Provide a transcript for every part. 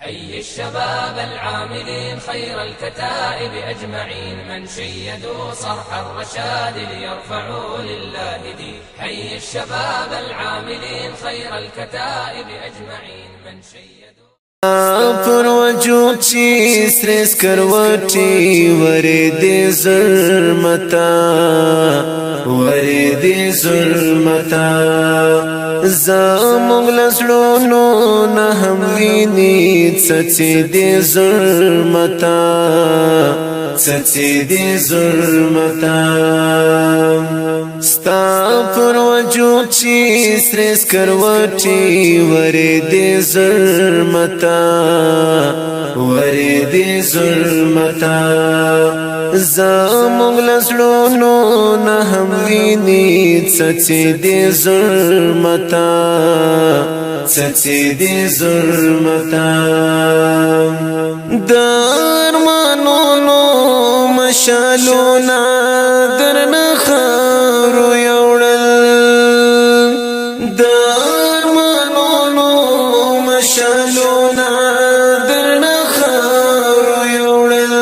حي الشباب العاملين خير الكتائب أجمعين من شيدوا صرح الرشاد ليرفعوا لله دين. حي الشباب العاملين خير الكتائب أجمعين من شيدوا پر وجود چی سرس کروٹی وردی ظلمتا وردی ظلمتا زمونږ لسړونو نه هم ویني څڅې دي ظلمتا څڅې دي ظلمتا ستا پر وجود چې سرس کروټي وردي ظلمتا وردي ظلمتا زمونږ لسړونو نه هم ویني څڅې دي ظلمتا څڅې دي ظلمتا درمانونو مشالونا درنه خارو یوړل درمانونو مشالونا درنه خارو یوړل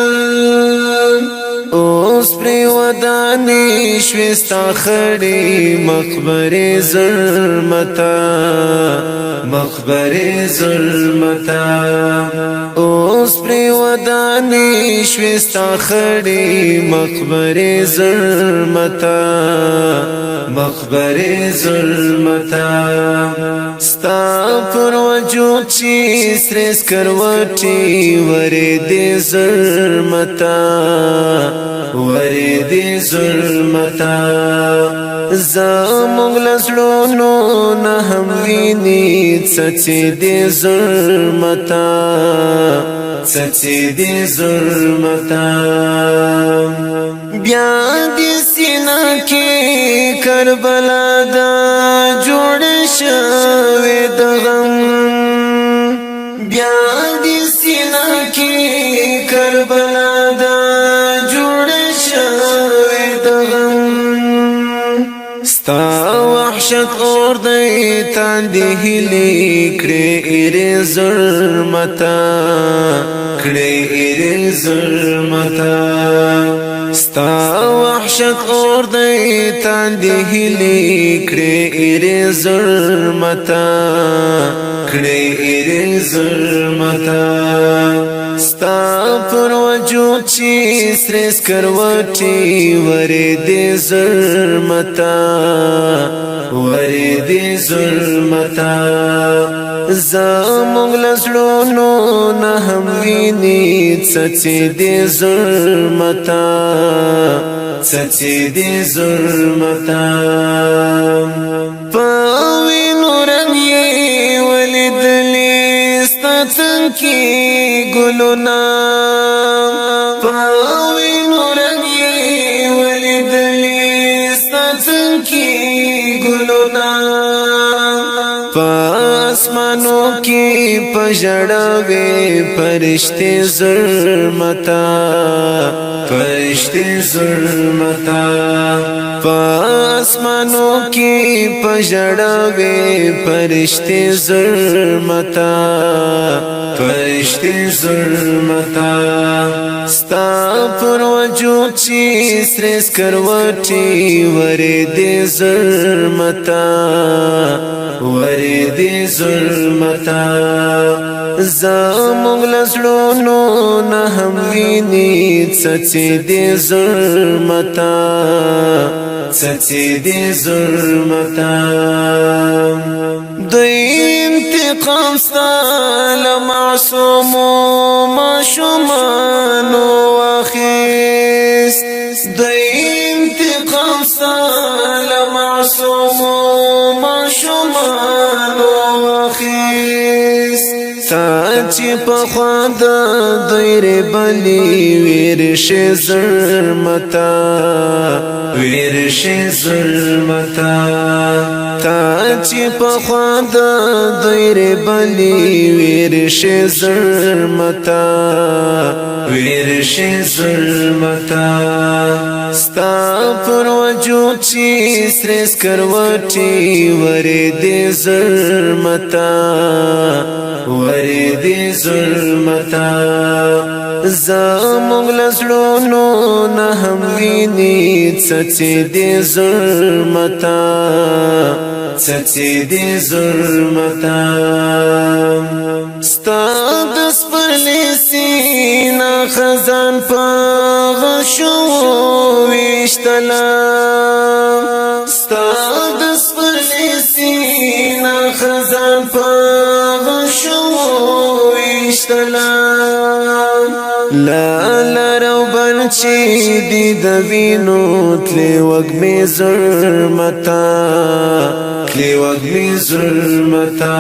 اوس پری ودانی شوستا خړې مقبره ظلمتا مقبره ظلمتا اوس پری ودانی شوستا خړې مقبره ظلمتا مقبره ظلمتا ستا پر وجود چې سرس کروټي وردي ظلمتا وردي ظلمتا زمونږ لسړونو نه هم ویني څڅې دي ظلمتا څڅې دي ظلمتا بیا دې سینه کې کربلا دا جوړ شوی د غم بیا دې سینه کې کربلا دا جوړ شوی د غم ستا وحشت اور دی تاندی هلی کړې ایر ظلمتا کړې ایر ظلمتا ستا وحشت اور دی تاندی هلی کړې ایر ظلمتا کړې ایر ظلمتا ستا پر وجود چې سرس کروټي وردي ظلمتا وردي ظلمتا زمونږ لسړونو نه هم ویني څڅې دي ظلمتا څڅې دي ظلمتا په وینو رنګ یې ولیدلې ستا څنګه ګلونه په وینو رنګ یې ولیدلې ستا څنګه ګلونه په اسمانو کې پژړوي فرشتي ظلمتا فرشتي ظلمتا په اسمانو کې پژړوي فرشتي ظلمتا فرشتي ظلمتا ستا پر وجود چې سرس کروټي وردي ظلمتا وردي ظلمتا زمونږ لسړونو نه هم ویني څڅې دي ظلمتا څڅې دي ظلمتا دوی انتقام ستا له معصومو ماشومانو واخیست دوی انتقام ستا له معصومو ماشومانو واخیست تا چې په خوا د دوی ربلي ویرشي ظلمتا ویرشي ظلمتا تا چې په خوا د دوی ربلي ویرشي ظلمتا ویرشي ظلمتا ستا پر وجود چی سریس کروٹی وری دی ظلمتا وری دی ظلمتا زموږ لزړونو نه هم ویني څڅې دی ظلمتا څڅې دی ظلمتا ستا د سپرلي سینا خزان په غشو ویشتلا ستا د سپرلي سینا خزان په غشو ویشتلا لا لرو بلچی دی دوینو تلی وگمی ظلمتا تلی وگمی ظلمتا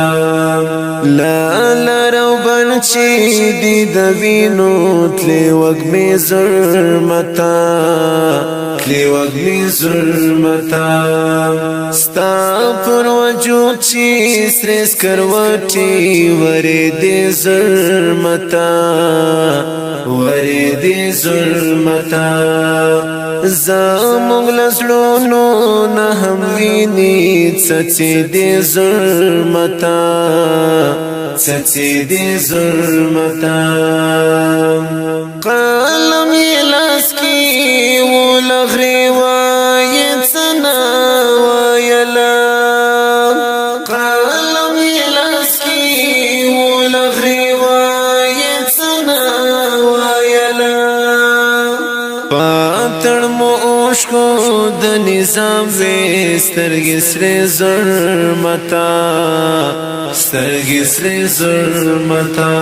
لا لرو بلچی دی دوینو تلی وگمی ظلمتا تلی وگمی ظلمتا ستا پر وجود چی سریس کروٹی وری دی ظلمتا وری دی ظلمتا زموږ لزړونو نه هم ویني څڅې دی ظلمتا څڅې دی ظلمتا قلم یې لاس کې ولغري وایې څه نه ویله قلم یې لاس کې ولغري وایې څه نه ویله پاتړ مو اوښکو د نظام وې سترګې سرې ظلمتا سترګې سرې ظلمتا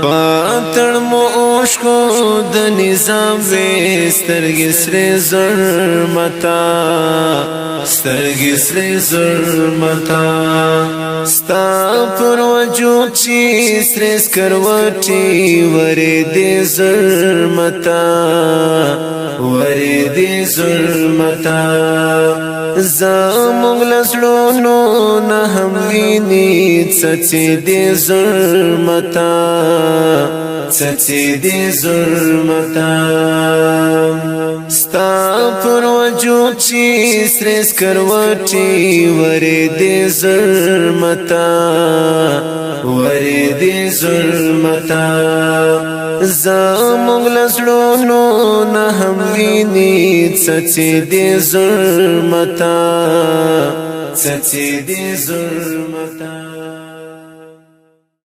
پاتړ مو اوښکو د نظام وې سترګې سرې ظلمتا سترګې سرې ظلمتا ستا پر وجود چی سریس کروٹی وری دی ظلمتا وری دی ظلمتا زموږ لزړونو نه هم ویني څڅې دی ظلمتا څڅې دی ظلمتا ستا پر وجود چی سریس کروٹی وری دی ظلمتا وری دی ظلمتا زموږ لزړونو نه هم ویني څڅې دی ظلمتا څڅې دی ظلمتا